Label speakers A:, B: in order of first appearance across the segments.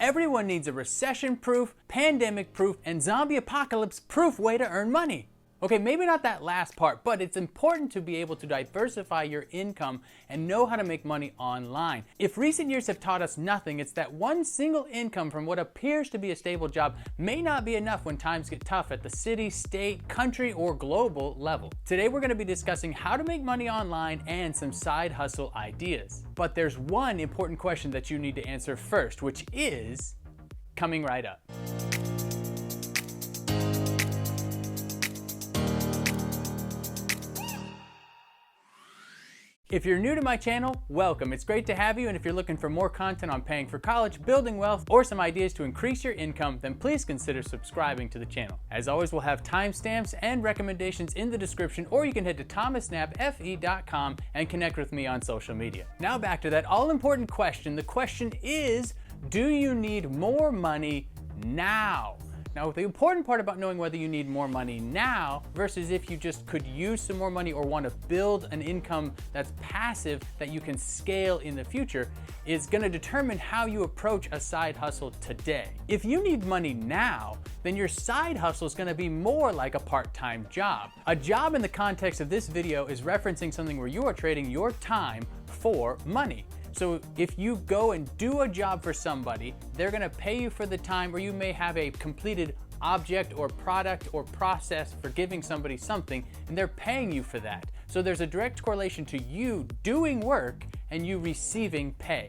A: Everyone needs a recession-proof, pandemic-proof, and zombie apocalypse-proof way to earn money. Okay, maybe not that last part, but it's important to be able to diversify your income and know how to make money online. If recent years have taught us nothing, it's that one single income from what appears to be a stable job may not be enough when times get tough at the city, state, country, or global level. Today we're going to be discussing how to make money online and some side hustle ideas. But there's one important question that you need to answer first, which is coming right up. If you're new to my channel, welcome. It's great to have you, and if you're looking for more content on paying for college, building wealth, or some ideas to increase your income, then please consider subscribing to the channel. As always, we'll have timestamps and recommendations in the description, or you can head to thomassnapfe.com and connect with me on social media. Now back to that all-important question. The question is, do you need more money now? Now, the important part about knowing whether you need more money now versus if you just could use some more money or want to build an income that's passive that you can scale in the future is going to determine how you approach a side hustle today. If you need money now, then your side hustle is going to be more like a part-time job. A job in the context of this video is referencing something where you are trading your time for money. So if you go and do a job for somebody, they're gonna pay you for the time, or you may have a completed object or product or process for giving somebody something, and they're paying you for that. So there's a direct correlation to you doing work and you receiving pay.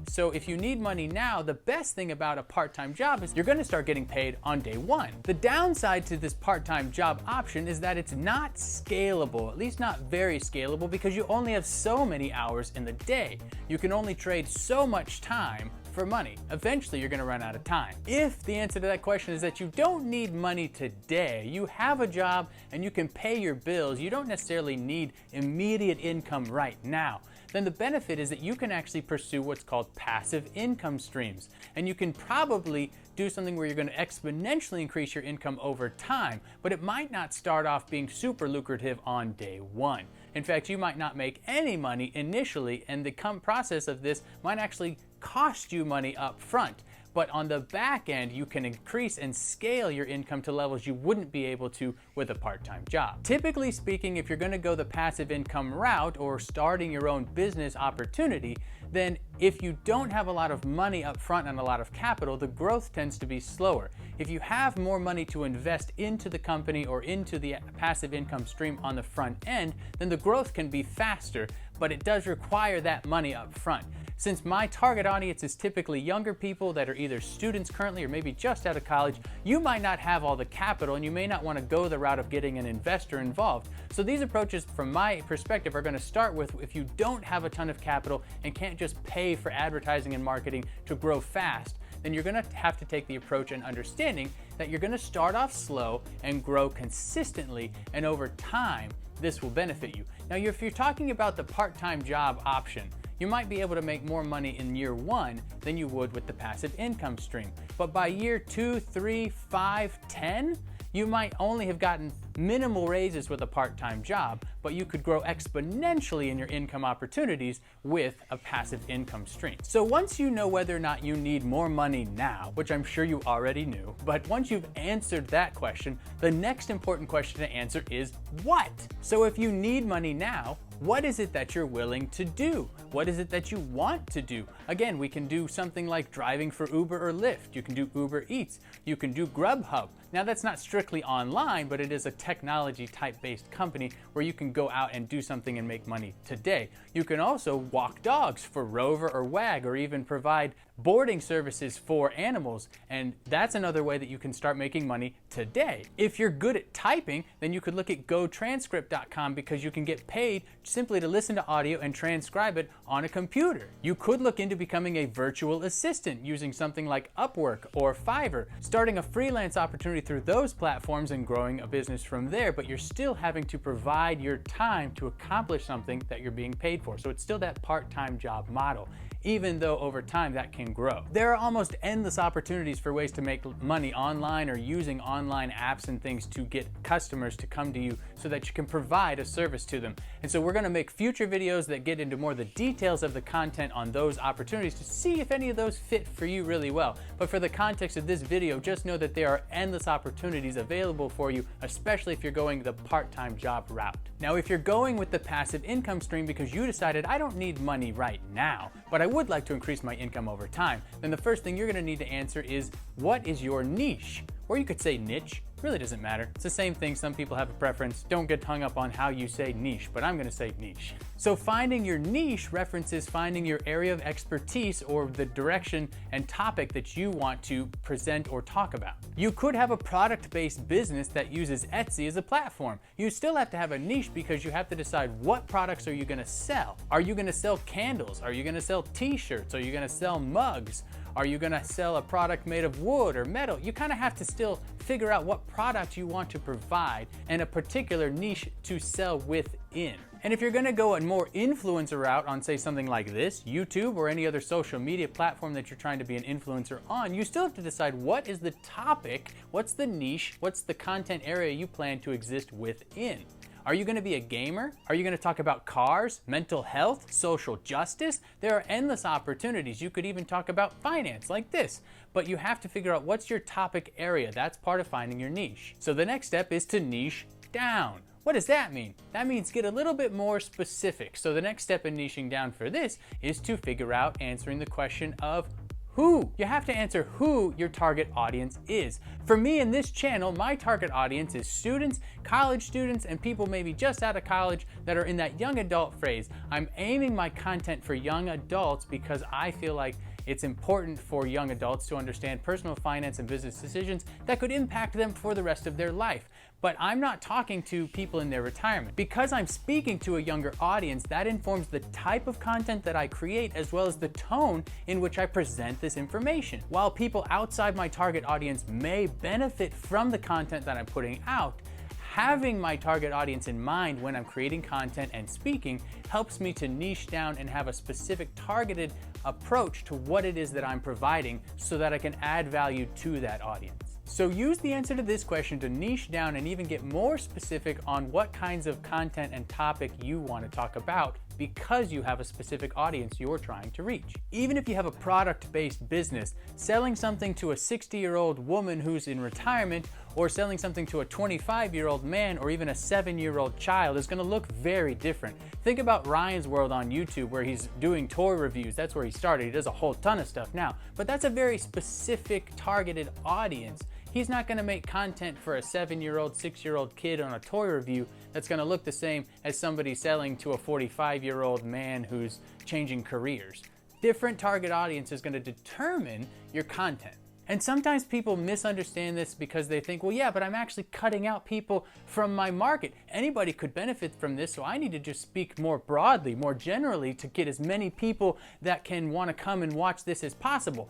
A: So if you need money now, the best thing about a part-time job is you're gonna start getting paid on day one. The downside to this part-time job option is that it's not scalable, at least not very scalable, because you only have so many hours in the day. You can only trade so much time for money. Eventually, you're gonna run out of time. If the answer to that question is that you don't need money today, you have a job and you can pay your bills, you don't necessarily need immediate income right now, then the benefit is that you can actually pursue what's called passive income streams. And you can probably do something where you're going to exponentially increase your income over time, but it might not start off being super lucrative on day one. In fact, you might not make any money initially, and the process of this might actually cost you money up front. But on the back end, you can increase and scale your income to levels you wouldn't be able to with a part-time job. Typically speaking, if you're gonna go the passive income route or starting your own business opportunity, then if you don't have a lot of money up front and a lot of capital, the growth tends to be slower. If you have more money to invest into the company or into the passive income stream on the front end, then the growth can be faster, but it does require that money up front. Since my target audience is typically younger people that are either students currently or maybe just out of college, you might not have all the capital and you may not want to go the route of getting an investor involved. So these approaches, from my perspective, are going to start with if you don't have a ton of capital and can't just pay for advertising and marketing to grow fast, then you're going to have to take the approach and understanding that you're going to start off slow and grow consistently, and over time, this will benefit you. Now, if you're talking about the part-time job option, you might be able to make more money in year one than you would with the passive income stream. But by year 2, 3, 5, 10, you might only have gotten minimal raises with a part-time job, but you could grow exponentially in your income opportunities with a passive income stream. So once you know whether or not you need more money now, which I'm sure you already knew, but once you've answered that question, the next important question to answer is what? So if you need money now, what is it that you're willing to do? What is it that you want to do? Again, we can do something like driving for Uber or Lyft. You can do Uber Eats. You can do Grubhub. Now, that's not strictly online, but it is a technology type-based company where you can go out and do something and make money today. You can also walk dogs for Rover or Wag, or even provide boarding services for animals, and that's another way that you can start making money today. If you're good at typing, then you could look at gotranscript.com, because you can get paid simply to listen to audio and transcribe it on a computer. You could look into becoming a virtual assistant using something like Upwork or Fiverr, starting a freelance opportunity through those platforms and growing a business from there, but you're still having to provide your time to accomplish something that you're being paid for. So it's still that part-time job model. even though over time that can grow. There are almost endless opportunities for ways to make money online or using online apps and things to get customers to come to you so that you can provide a service to them. And so we're gonna make future videos that get into more of the details of the content on those opportunities to see if any of those fit for you really well. But for the context of this video, just know that there are endless opportunities available for you, especially if you're going the part-time job route. Now, if you're going with the passive income stream because you decided I don't need money right now, but I would like to increase my income over time, then the first thing you're gonna need to answer is, what is your niche? Or you could say niche. Really doesn't matter. It's the same thing. Some people have a preference. Don't get hung up on how you say niche, but I'm gonna say niche. So finding your niche references finding your area of expertise or the direction and topic that you want to present or talk about. You could have a product-based business that uses Etsy as a platform. You still have to have a niche because you have to decide what products are you gonna sell. Are you gonna sell candles? Are you gonna sell t-shirts? Are you gonna sell mugs? Are you gonna sell a product made of wood or metal? You kind of have to still figure out what product you want to provide and a particular niche to sell within. And if you're gonna go a more influencer route on, say, something like this, YouTube or any other social media platform that you're trying to be an influencer on, you still have to decide what is the topic, what's the niche, what's the content area you plan to exist within. Are you gonna be a gamer? Are you gonna talk about cars, mental health, social justice? There are endless opportunities. You could even talk about finance like this, but you have to figure out what's your topic area. That's part of finding your niche. So the next step is to niche down. What does that mean? That means get a little bit more specific. So the next step in niching down for this is to figure out answering the question of who. You have to answer who your target audience is. For me in this channel, my target audience is students, college students, and people maybe just out of college that are in that young adult phase. I'm aiming my content for young adults because I feel like it's important for young adults to understand personal finance and business decisions that could impact them for the rest of their life. But I'm not talking to people in their retirement. Because I'm speaking to a younger audience, that informs the type of content that I create as well as the tone in which I present this information. While people outside my target audience may benefit from the content that I'm putting out, having my target audience in mind when I'm creating content and speaking helps me to niche down and have a specific targeted approach to what it is that I'm providing so that I can add value to that audience. So use the answer to this question to niche down and even get more specific on what kinds of content and topic you want to talk about because you have a specific audience you're trying to reach. Even if you have a product-based business, selling something to a 60-year-old woman who's in retirement or selling something to a 25-year-old man or even a 7-year-old child is gonna look very different. Think about Ryan's World on YouTube where he's doing toy reviews. That's where he started. He does a whole ton of stuff now, but that's a very specific targeted audience. He's not gonna make content for a 7-year-old, 6-year-old kid on a toy review that's gonna look the same as somebody selling to a 45-year-old man who's changing careers. Different target audience is gonna determine your content. And sometimes people misunderstand this because they think, well, yeah, but I'm actually cutting out people from my market. Anybody could benefit from this, so I need to just speak more broadly, more generally to get as many people that can wanna come and watch this as possible.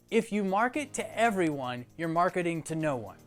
A: If you market to everyone, you're marketing to no one,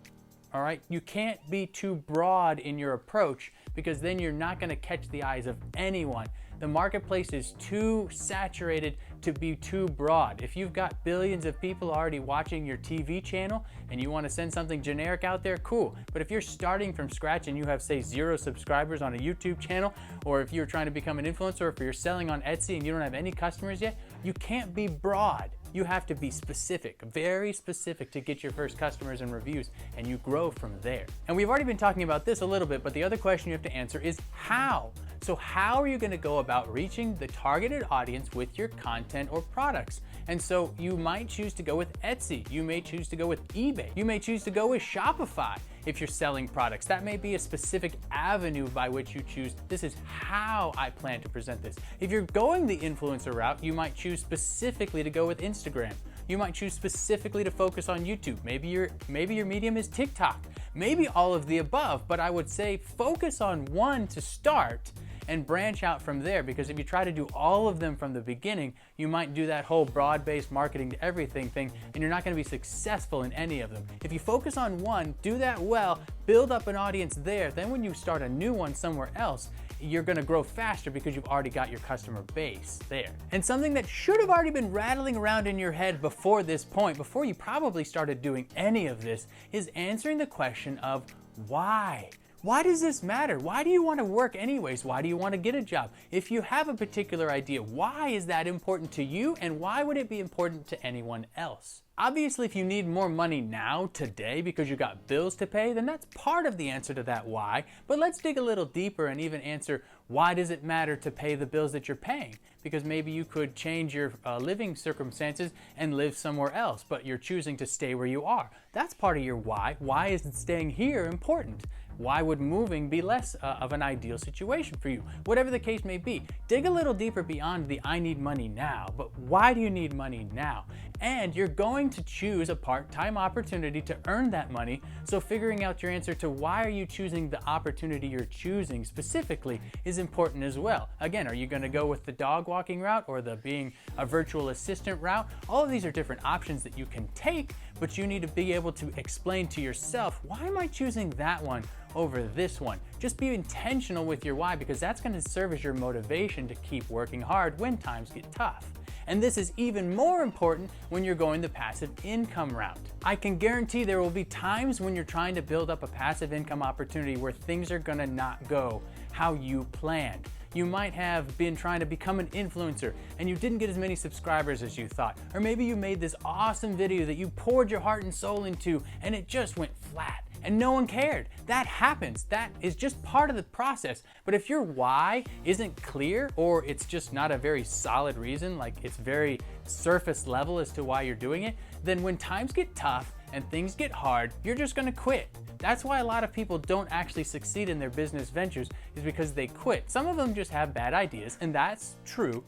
A: all right? You can't be too broad in your approach because then you're not gonna catch the eyes of anyone. The marketplace is too saturated to be too broad. If you've got billions of people already watching your TV channel and you wanna send something generic out there, cool. But if you're starting from scratch and you have, say, 0 subscribers on a YouTube channel, or if you're trying to become an influencer, or if you're selling on Etsy and you don't have any customers yet, you can't be broad. You have to be specific, very specific to get your first customers and reviews, and you grow from there. And we've already been talking about this a little bit, but the other question you have to answer is how? So how are you gonna go about reaching the targeted audience with your content or products? And so you might choose to go with Etsy, you may choose to go with eBay, you may choose to go with Shopify. If you're selling products, that may be a specific avenue by which you choose, this is how I plan to present this. If you're going the influencer route, you might choose specifically to go with Instagram. You might choose specifically to focus on YouTube. Maybe your medium is TikTok. Maybe all of the above, but I would say focus on one to start and branch out from there, because if you try to do all of them from the beginning, you might do that whole broad-based marketing to everything thing, and you're not going to be successful in any of them. If you focus on one, do that well, build up an audience there, then when you start a new one somewhere else, you're gonna grow faster because you've already got your customer base there. And something that should have already been rattling around in your head before this point, before you probably started doing any of this, is answering the question of why? Why does this matter? Why do you want to work anyways? Why do you want to get a job? If you have a particular idea, why is that important to you, and why would it be important to anyone else? Obviously, if you need more money now, today, because you got bills to pay, then that's part of the answer to that why. But let's dig a little deeper and even answer, why does it matter to pay the bills that you're paying? Because maybe you could change your living circumstances and live somewhere else, but you're choosing to stay where you are. That's part of your why. Why is staying here important? Why would moving be less of an ideal situation for you? Whatever the case may be, dig a little deeper beyond the I need money now, but why do you need money now? And you're going to choose a part-time opportunity to earn that money, so figuring out your answer to why are you choosing the opportunity you're choosing specifically is important as well. Again, are you going to go with the dog walking route or the being a virtual assistant route? All of these are different options that you can take, but you need to be able to explain to yourself, why am I choosing that one over this one? Just be intentional with your why, because that's going to serve as your motivation to keep working hard when times get tough. And this is even more important when you're going the passive income route. I can guarantee there will be times when you're trying to build up a passive income opportunity where things are gonna not go how you planned. You might have been trying to become an influencer and you didn't get as many subscribers as you thought. Or maybe you made this awesome video that you poured your heart and soul into and it just went flat and no one cared. That happens. That is just part of the process. But if your why isn't clear, or it's just not a very solid reason, like it's very surface level as to why you're doing it, then when times get tough and things get hard, you're just gonna quit. That's why a lot of people don't actually succeed in their business ventures, is because they quit. Some of them just have bad ideas, and that's true.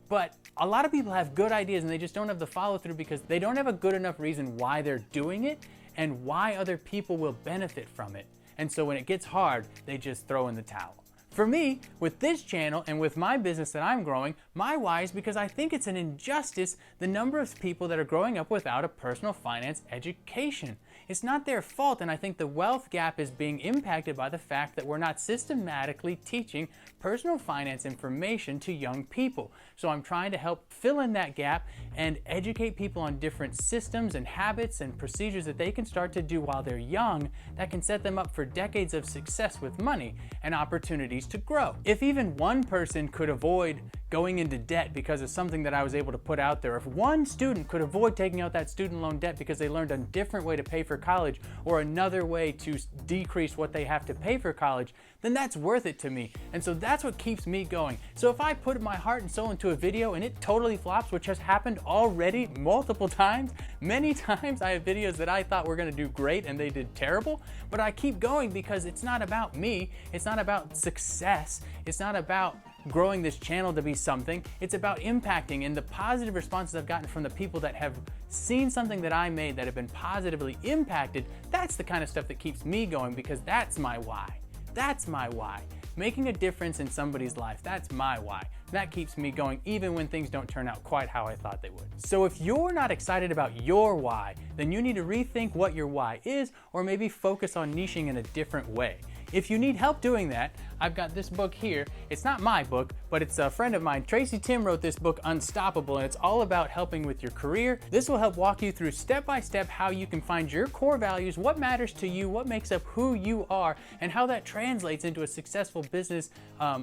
A: But a lot of people have good ideas and they just don't have the follow through because they don't have a good enough reason why they're doing it and why other people will benefit from it. And so when it gets hard, they just throw in the towel. For me, with this channel and with my business that I'm growing, my why is because I think it's an injustice the number of people that are growing up without a personal finance education. It's not their fault, and I think the wealth gap is being impacted by the fact that we're not systematically teaching personal finance information to young people. So I'm trying to help fill in that gap and educate people on different systems and habits and procedures that they can start to do while they're young that can set them up for decades of success with money and opportunities to grow. If even one person could avoid going into debt because of something that I was able to put out there, if one student could avoid taking out that student loan debt because they learned a different way to pay for college or another way to decrease what they have to pay for college, then that's worth it to me. And so that's what keeps me going. So if I put my heart and soul into a video and it totally flops, which has happened already multiple times, many times I have videos that I thought were gonna do great and they did terrible, but I keep going because it's not about me, it's not about success, it's not about growing this channel to be something, it's about impacting, and the positive responses I've gotten from the people that have seen something that I made that have been positively impacted, that's the kind of stuff that keeps me going, because that's my why. That's my why. Making a difference in somebody's life, that's my why. That keeps me going even when things don't turn out quite how I thought they would. So if you're not excited about your why, then you need to rethink what your why is, or maybe focus on niching in a different way. If you need help doing that, I've got this book here. It's not my book, but it's a friend of mine. Tracy Timm wrote this book, Unstoppable, and it's all about helping with your career. This will help walk you through step by step how you can find your core values, what matters to you, what makes up who you are, and how that translates into a successful business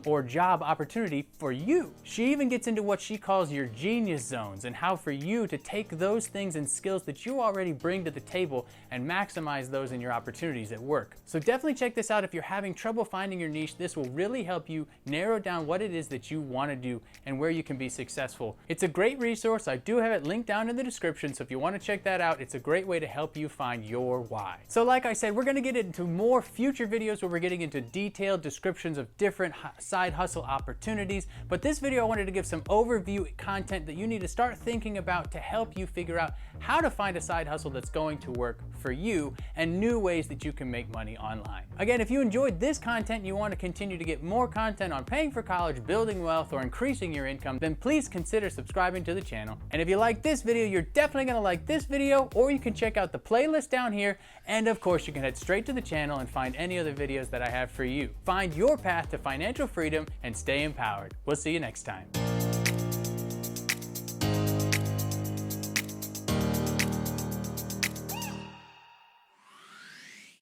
A: or job opportunity for you. She even gets into what she calls your genius zones and how for you to take those things and skills that you already bring to the table and maximize those in your opportunities at work. So definitely check this out if you're having trouble finding your niche. This will really help you narrow down what it is that you want to do and where you can be successful. It's a great resource. I do have it linked down in the description, so if you want to check that out, it's a great way to help you find your why. So like I said, we're going to get into more future videos where we're getting into detailed descriptions of different side hustle opportunities, but this video I wanted to give some overview content that you need to start thinking about to help you figure out how to find a side hustle that's going to work for you and new ways that you can make money online. Again, if you enjoyed this content and you want to continue to get more content on paying for college, building wealth, or increasing your income, then please consider subscribing to the channel. And if you like this video, you're definitely going to like this video, or you can check out the playlist down here. And of course, you can head straight to the channel and find any other videos that I have for you. Find your path to financial freedom and stay empowered. We'll see you next time.